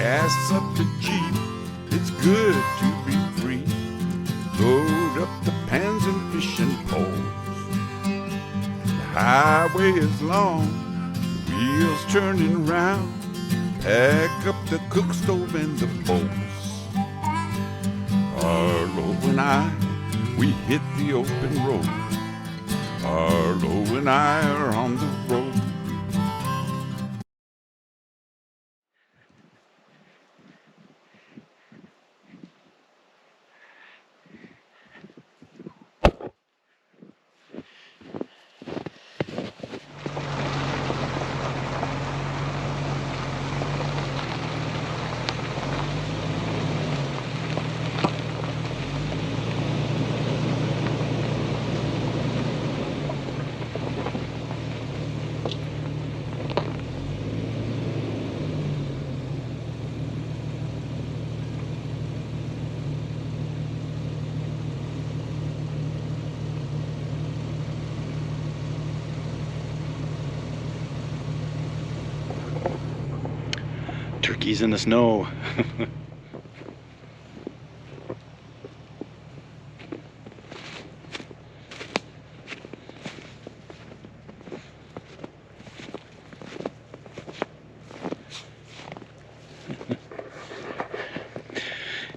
gas up the Jeep, it's good to be free. Load up the pans and fishing poles. The highway is long, the wheels turning round. Pack up the cook stove and the bowls. Arlo and I, we hit the open road. Arlo and I are on the road. Turkeys in the snow.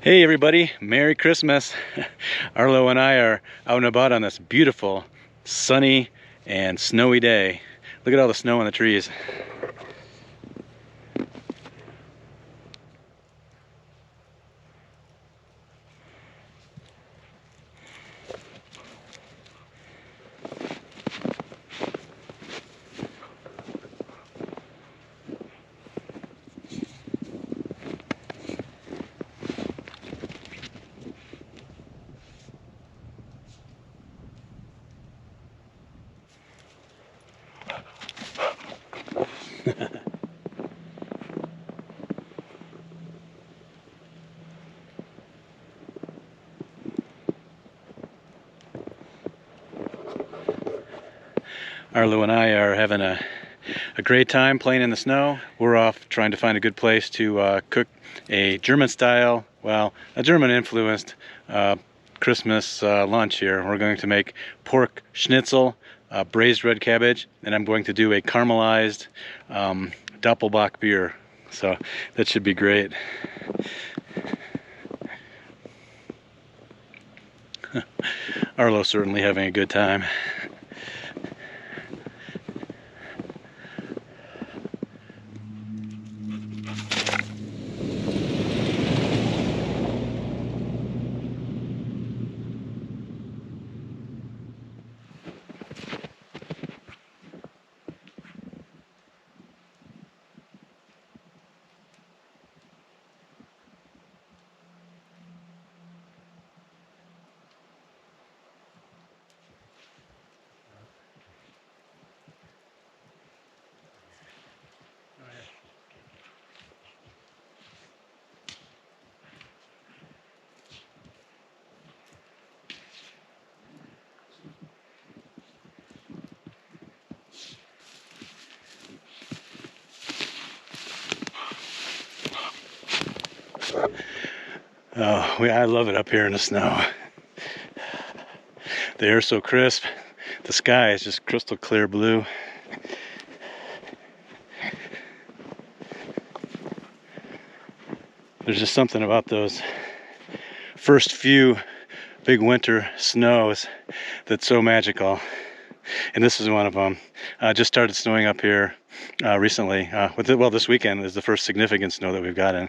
Hey everybody, Merry Christmas. Arlo and I are out and about on this beautiful, sunny and snowy day. Look at all the snow on the trees. Arlo and I are having a great time playing in the snow. We're off trying to find a good place to cook a German style, well, a German influenced Christmas lunch here. We're going to make pork schnitzel, braised red cabbage, and I'm going to do a caramelized Doppelbock beer. So that should be great. Arlo's certainly having a good time. Oh, I love it up here in the snow. The air's so crisp. The sky is just crystal clear blue. There's just something about those first few big winter snows that's so magical. And this is one of them. Just started snowing up here recently. Well, this weekend is the first significant snow that we've gotten.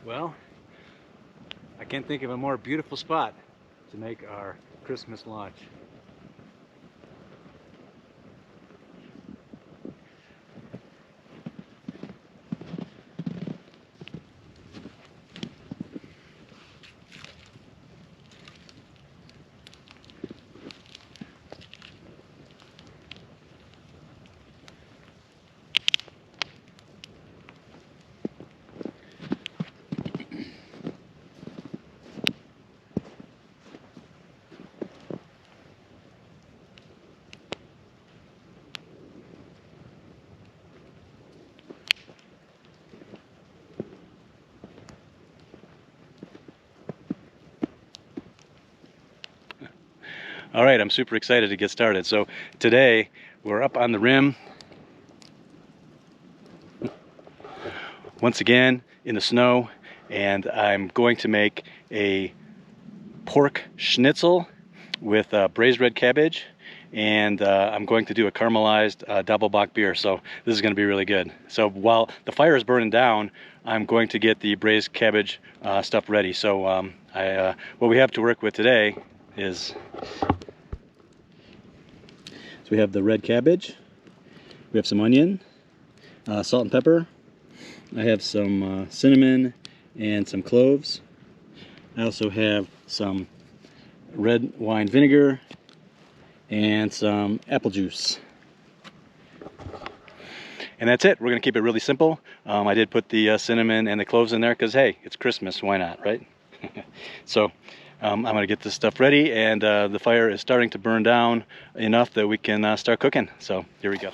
Well, I can't think of a more beautiful spot to make our Christmas lunch. All right, I'm super excited to get started. So today we're up on the rim once again in the snow, and I'm going to make a pork schnitzel with braised red cabbage, and I'm going to do a caramelized doppelbock beer. So this is going to be really good. So while the fire is burning down, I'm going to get the braised cabbage stuff ready. So what we have to work with today is, so we have the red cabbage, we have some onion, salt and pepper, I have some cinnamon and some cloves. I also have some red wine vinegar and some apple juice. And that's it. We're going to keep it really simple. I did put the cinnamon and the cloves in there because, hey, it's Christmas. Why not, right? So I'm going to get this stuff ready, and the fire is starting to burn down enough that we can start cooking. So here we go.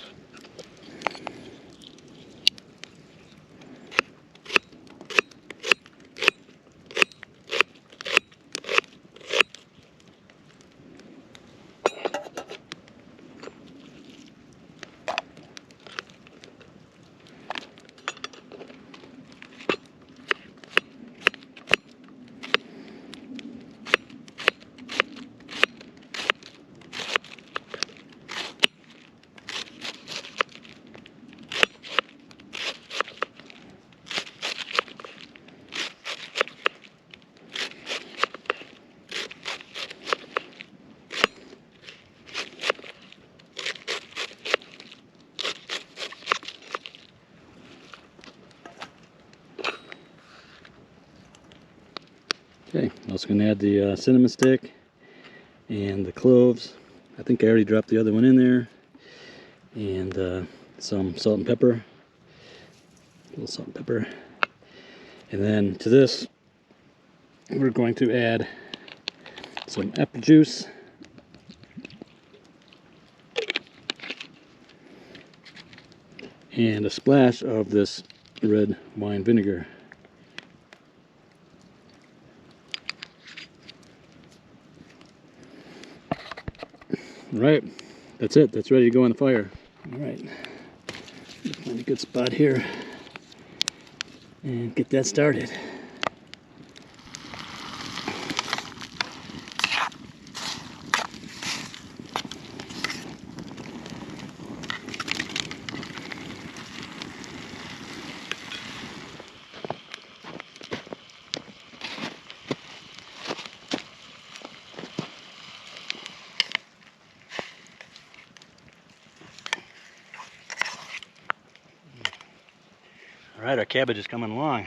Okay, I'm also going to add the cinnamon stick and the cloves. I think I already dropped the other one in there. And some salt and pepper. A little salt and pepper. And then to this, we're going to add some apple juice. And a splash of this red wine vinegar. All right, that's it. That's ready to go on the fire. All right, find a good spot here and get that started. All right, our cabbage is coming along.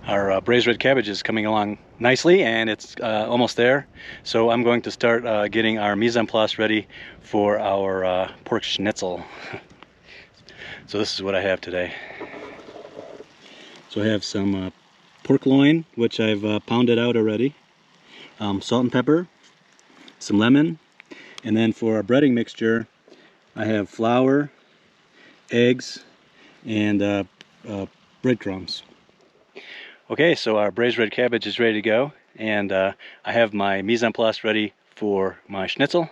Our braised red cabbage is coming along nicely, and it's almost there. So I'm going to start getting our mise en place ready for our pork schnitzel. So this is what I have today. So I have some pork loin, which I've pounded out already, salt and pepper, some lemon, and then for our breading mixture, I have flour, eggs, and breadcrumbs. Okay, so our braised red cabbage is ready to go, and I have my mise en place ready for my schnitzel.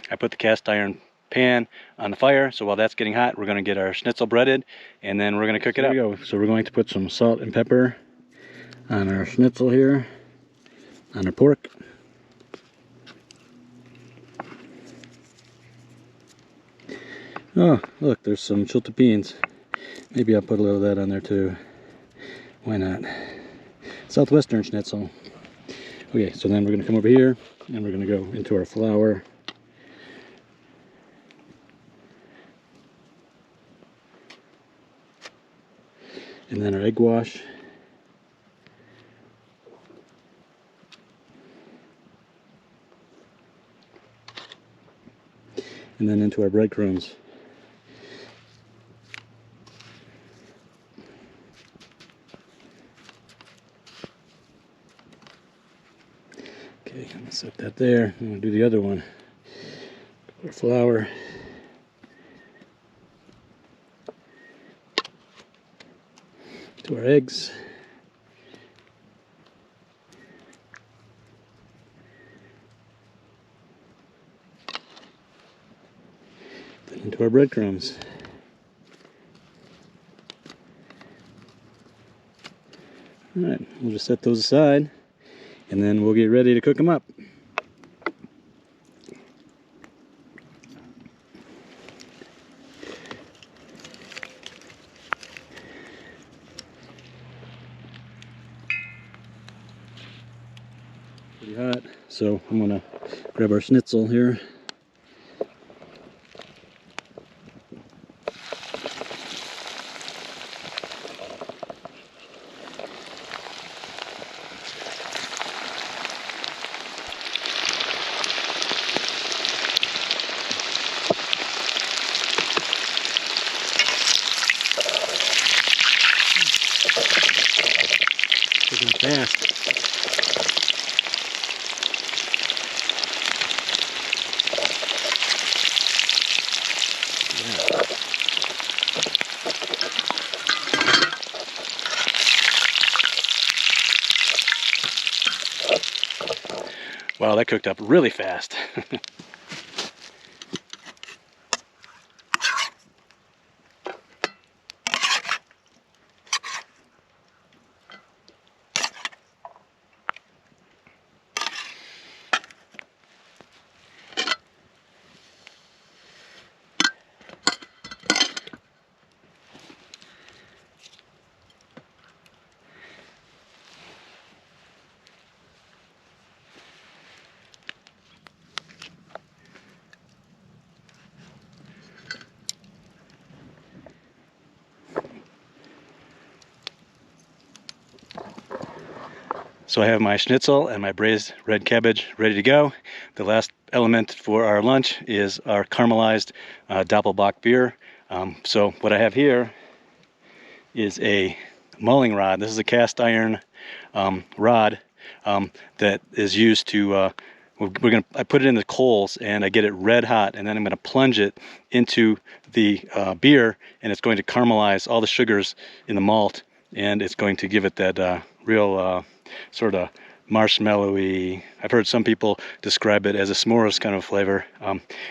I put the cast iron pan on the fire, so while that's getting hot, we're going to get our schnitzel breaded, and then we're going to cook it up. Here we go. So we're going to put some salt and pepper on our schnitzel here, on our pork. Oh, look, there's some chiltepin beans. Maybe I'll put a little of that on there too. Why not? Southwestern schnitzel. Okay, so then we're going to come over here, and we're going to go into our flour. And then our egg wash. And then into our breadcrumbs. Okay, I'm gonna set that there. I'm gonna do the other one. Our flour. To our eggs. Then into our breadcrumbs. Alright, we'll just set those aside, and then we'll get ready to cook them up. Pretty hot, so I'm gonna grab our schnitzel here. Cooking fast. Wow, that cooked up really fast. So I have my schnitzel and my braised red cabbage ready to go. The last element for our lunch is our caramelized Doppelbock beer. So what I have here is a mulling rod. This is a cast iron rod that is used to, I put it in the coals and I get it red hot, and then I'm gonna plunge it into the beer, and it's going to caramelize all the sugars in the malt, and it's going to give it that real sort of marshmallowy, I've heard some people describe it as a s'mores kind of flavor,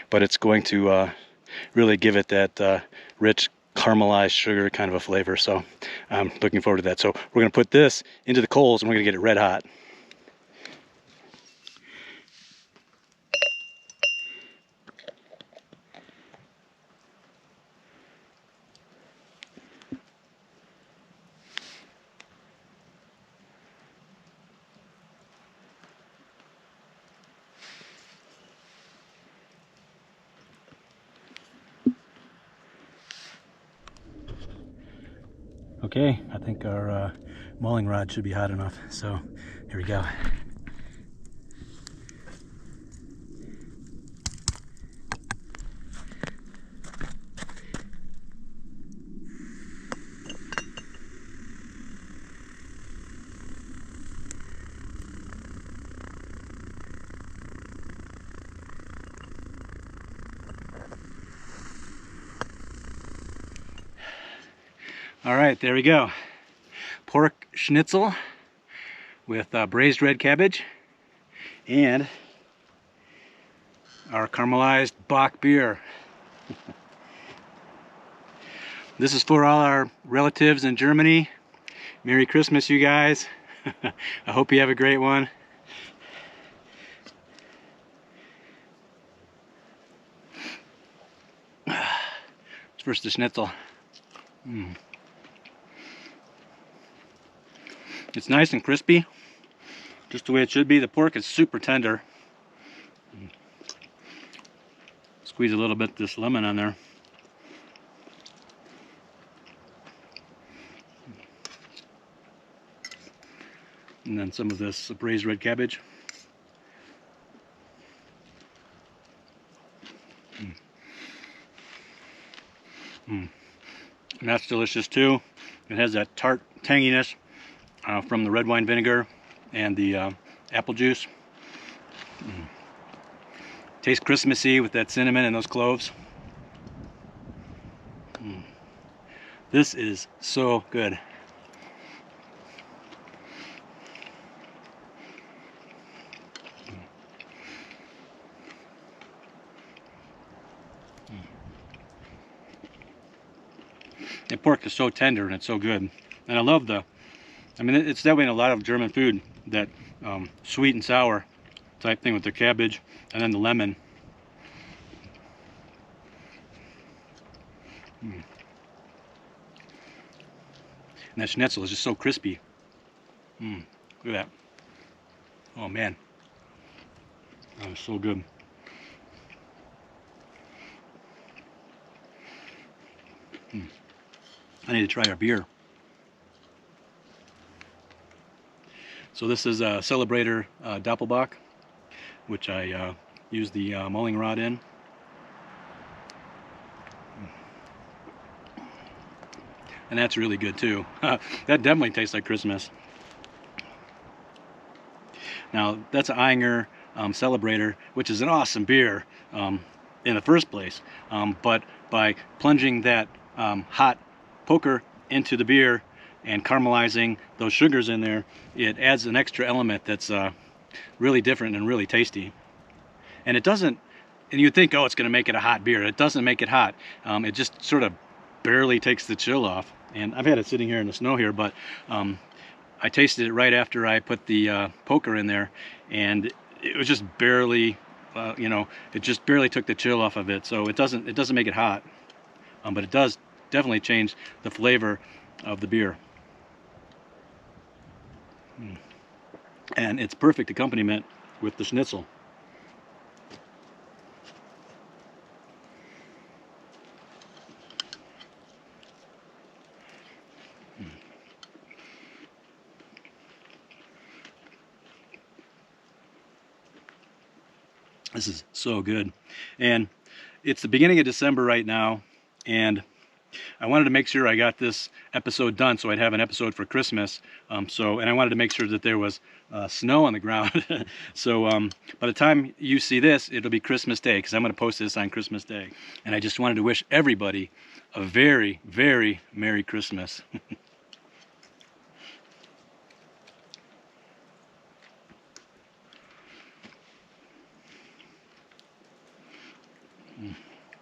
but it's going to really give it that rich caramelized sugar kind of a flavor. So I'm looking forward to that. So we're going to put this into the coals and we're going to get it red hot. Okay, I think our mulling rod should be hot enough, so here we go. All right, there we go. Pork schnitzel with braised red cabbage and our caramelized Bock beer. This is for all our relatives in Germany. Merry Christmas, you guys. I hope you have a great one. First the schnitzel. It's nice and crispy, just the way it should be. The pork is super tender. Squeeze a little bit of this lemon on there. And then some of this braised red cabbage. And that's delicious too. It has that tart tanginess from the red wine vinegar and the apple juice. Tastes Christmassy with that cinnamon and those cloves. This is so good. The pork is so tender and it's so good. And I love I mean, it's that way in a lot of German food, that sweet and sour type thing with the cabbage and then the lemon. And that schnitzel is just so crispy. Look at that. Oh man. That was so good. I need to try our beer. So this is a Celebrator Doppelbock, which I use the mulling rod in. And that's really good too. That definitely tastes like Christmas. Now that's an Eyinger Celebrator, which is an awesome beer in the first place. But by plunging that hot poker into the beer and caramelizing those sugars in there, it adds an extra element that's really different and really tasty. And it doesn't, and you'd think, oh, it's going to make it a hot beer. It doesn't make it hot. It just sort of barely takes the chill off. And I've had it sitting here in the snow here, but I tasted it right after I put the poker in there, and it was just barely, you know, it just barely took the chill off of it. So it doesn't make it hot, but it does definitely change the flavor of the beer. And it's perfect accompaniment with the schnitzel. This is so good. And it's the beginning of December right now, and I wanted to make sure I got this episode done so I'd have an episode for Christmas. And I wanted to make sure that there was snow on the ground. So by the time you see this, it'll be Christmas Day, because I'm going to post this on Christmas Day. And I just wanted to wish everybody a very, very Merry Christmas.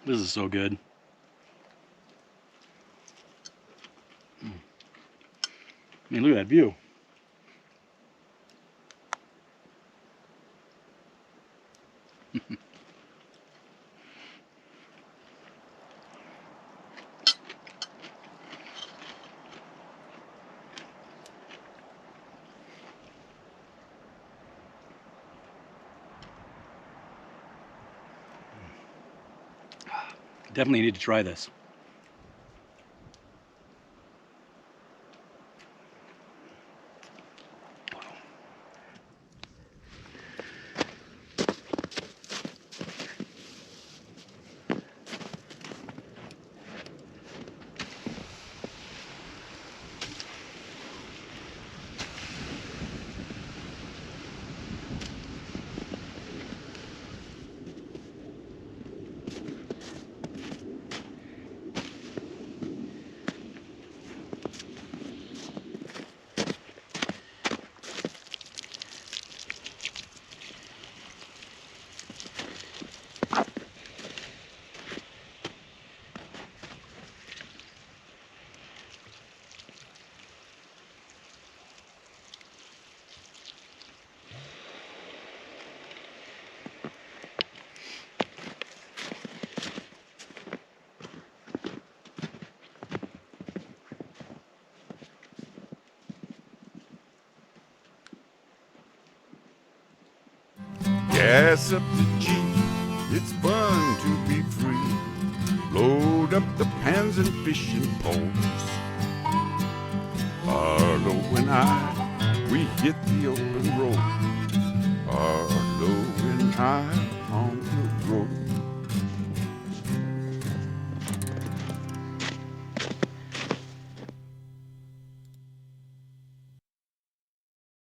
This is so good. I mean, look at that view. Definitely need to try this. gas up the Jeep, it's fun to be free. Load up the pans and fishing poles. Arlo and I, we hit the open road.